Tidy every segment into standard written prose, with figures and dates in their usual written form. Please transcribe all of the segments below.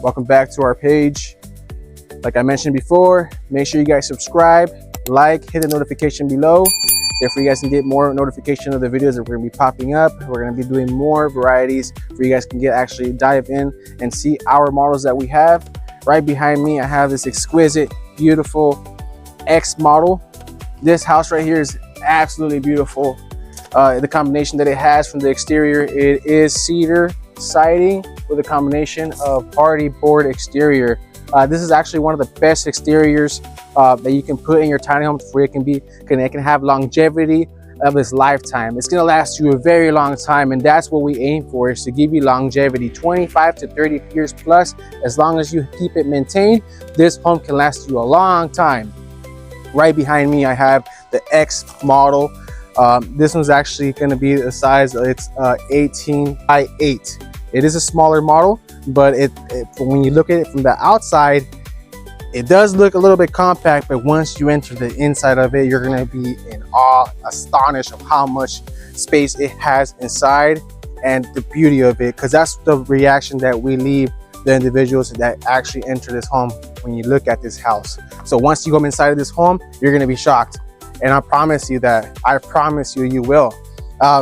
Welcome back to our page. Like I mentioned before, make sure you guys subscribe, like, hit the notification below. If you guys can get more notification of the videos that we're gonna be popping up, we're gonna be doing more varieties where you guys can actually dive in and see our models that we have. Right behind me, I have this exquisite, beautiful X model. This house right here is absolutely beautiful. The combination that it has from the exterior, it is cedar siding with a combination of party board exterior. This is actually one of the best exteriors that you can put in your tiny home where it can have longevity of its lifetime. It's gonna last you a very long time, and that's what we aim for, is to give you longevity, 25 to 30 years plus. As long as you keep it maintained, this home can last you a long time. Right behind me, I have the X model. This one's actually gonna be the size, it's 18×8. It is a smaller model, but when you look at it from the outside, it does look a little bit compact, but once you enter the inside of it, you're gonna be in awe, astonished of how much space it has inside and the beauty of it, because that's the reaction that we leave the individuals that actually enter this home when you look at this house. So once you come inside of this home, you're gonna be shocked. And I promise you that, I promise you, you will.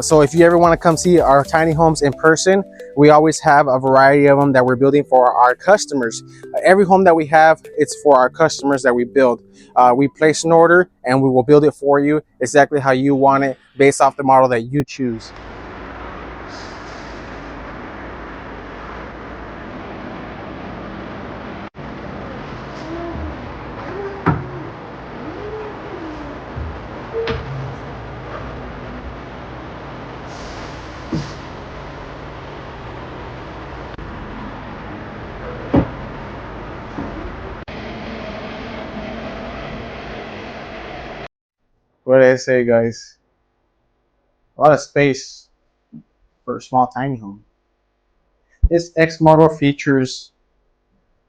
So if you ever want to come see our tiny homes in person, we always have a variety of them that we're building for our customers. Every home that we have, it's for our customers that we build. We place an order and we will build it for you exactly how you want it, based off the model that you choose. What did I say, guys? A lot of space for a small tiny home. This X model features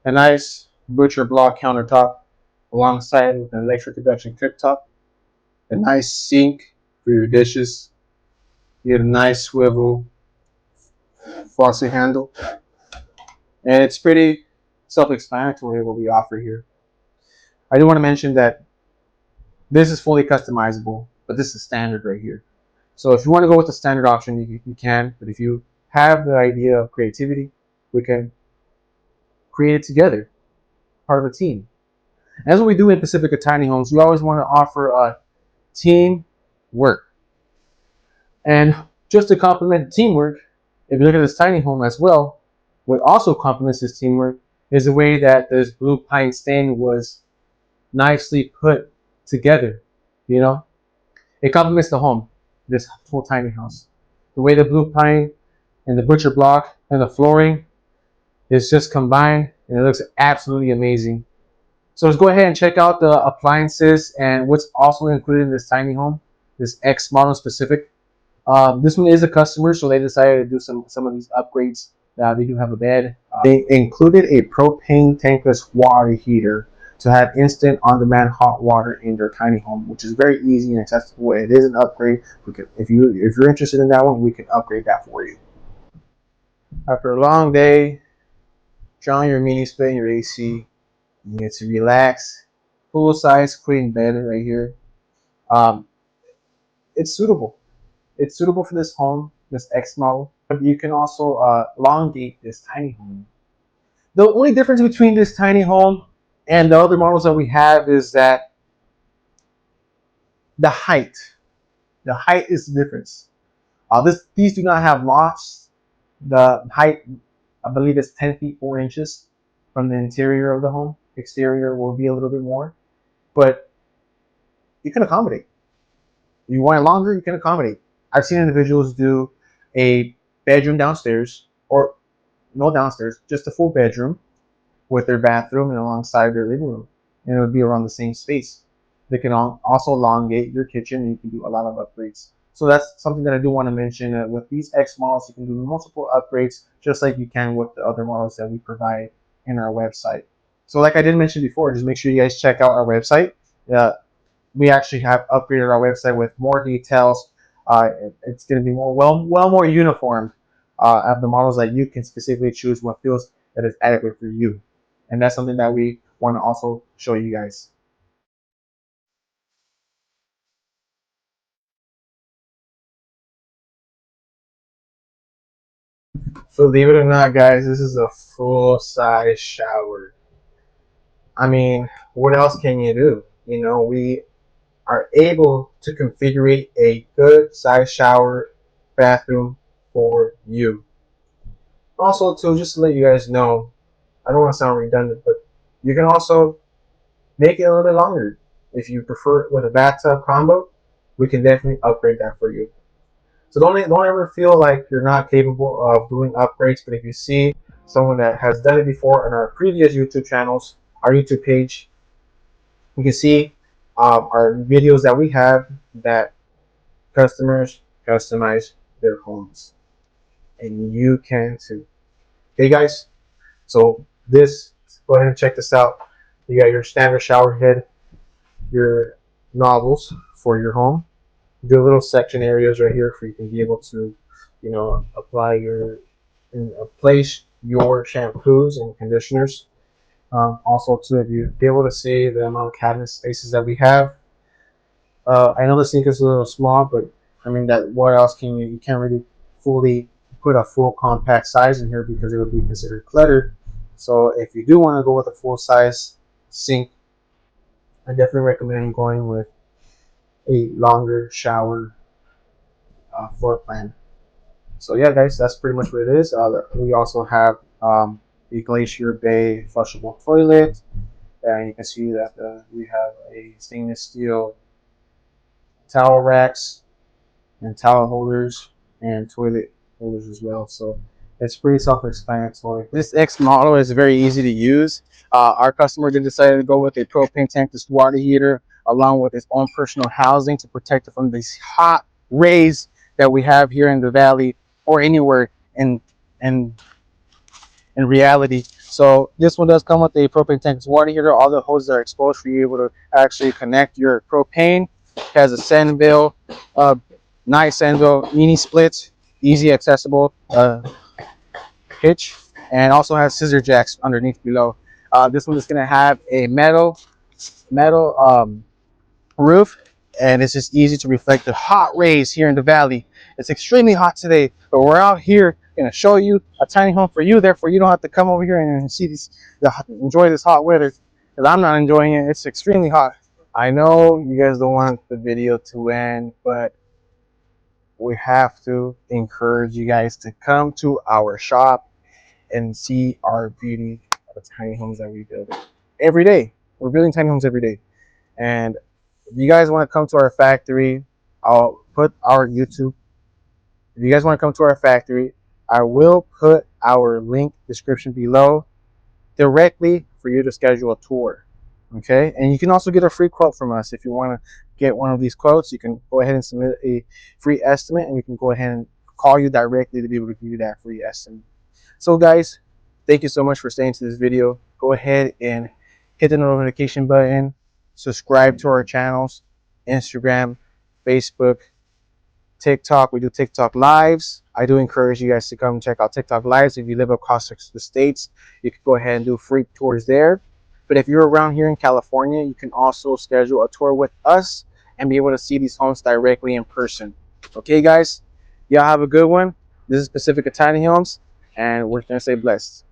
a nice butcher block countertop alongside with an electric induction cooktop, a nice sink for your dishes. You get a nice swivel faucet handle, and it's pretty self-explanatory what we offer here. I do want to mention that this is fully customizable, but this is standard right here. So if you want to go with the standard option, you can, but if you have the idea of creativity, we can create it together, part of a team. As what we do in Pacifica Tiny Homes, we always want to offer a team work. And just to complement teamwork, if you look at this tiny home as well, what also complements this teamwork is the way that this blue pine stain was nicely put together. You know, it complements the home, this whole tiny house. The way the blue pine and the butcher block and the flooring is just combined, and it looks absolutely amazing. So let's go ahead and check out the appliances and what's also included in this tiny home, this X model specific. This one is a customer, so they decided to do some of these upgrades. They do have a bed. They included a propane tankless water heater to have instant on-demand hot water in their tiny home, which is very easy and accessible. It is an upgrade. If you're interested in that one, we can upgrade that for you. After a long day, drawing your mini split in your AC, you get to relax. Full size queen bed right here. It's suitable. It's suitable for this home, this X model. But you can also elongate this tiny home. The only difference between this tiny home and the other models that we have is that the height. The height is the difference. These do not have lofts. The height, I believe, is 10 feet 4 inches from the interior of the home. Exterior will be a little bit more, but you can accommodate. You want it longer, you can accommodate. I've seen individuals do a bedroom downstairs, or no downstairs, just a full bedroom with their bathroom and alongside their living room, and it would be around the same space. They can also elongate your kitchen, and you can do a lot of upgrades. So that's something that I do want to mention. With these X models, you can do multiple upgrades, just like you can with the other models that we provide in our website. So like I did mention before, just make sure you guys check out our website. We actually have upgraded our website with more details. It's going to be more more uniform of the models that you can specifically choose what feels that is adequate for you. And that's something that we want to also show you guys. So believe it or not, guys, this is a full size shower. I mean, what else can you do? You know, we are able to configure a good size shower bathroom for you. Also, too, just to let you guys know, I don't want to sound redundant, but you can also make it a little bit longer. If you prefer it with a bathtub combo, we can definitely upgrade that for you. So don't ever feel like you're not capable of doing upgrades. But if you see someone that has done it before on our previous YouTube channels, our YouTube page, you can see our videos that we have that customers customize their homes, and you can too. Okay, guys. So this, go ahead and check this out. You got your standard shower head, your nozzles for your home, the little section areas right here for you can be able to, you know, apply your and place your shampoos and conditioners. Also, too, if you be able to see the amount of cabinet spaces that we have, I know the sink is a little small, but I mean that. What else can you? You can't really fully put a full compact size in here because it would be considered cluttered. So if you do want to go with a full size sink, I definitely recommend going with a longer shower floor plan. So yeah, guys, that's pretty much what it is. We also have the Glacier Bay flushable toilet, and you can see that we have a stainless steel towel racks and towel holders and toilet holders as well. So it's pretty self-explanatory. This X model is very easy to use. Our customer did decide to go with a propane tankless water heater along with its own personal housing to protect it from these hot rays that we have here in the valley or anywhere in in reality. So this one does come with a propane tankless water heater. All the hoses are exposed for you able to actually connect your propane. It has a Sandville, nice Sandville mini split, easy accessible hitch, and also has scissor jacks underneath below. This one is going to have a metal roof, and it's just easy to reflect the hot rays here in the valley. It's extremely hot today, but we're out here going to show you a tiny home for you. Therefore, you don't have to come over here and see these, enjoy this hot weather, because I'm not enjoying it. It's extremely hot. I know you guys don't want the video to end, but we have to encourage you guys to come to our shop and see our beauty of the tiny homes that we build every day. We're building tiny homes every day. And if you guys want to come to our factory, I'll put our YouTube. If you guys want to come to our factory, I will put our link description below directly for you to schedule a tour. Okay, and you can also get a free quote from us. If you want to get one of these quotes, you can go ahead and submit a free estimate, and we can go ahead and call you directly to be able to give you that free estimate. So guys, thank you so much for staying to this video. Go ahead and hit the notification button, subscribe to our channels, Instagram, Facebook, TikTok. We do TikTok lives. I do encourage you guys to come check out TikTok lives. If you live across the states, you can go ahead and do free tours there. But if you're around here in California, you can also schedule a tour with us and be able to see these homes directly in person. Okay, guys? Y'all have a good one. This is Pacifica Tiny Homes, and we're going to stay blessed.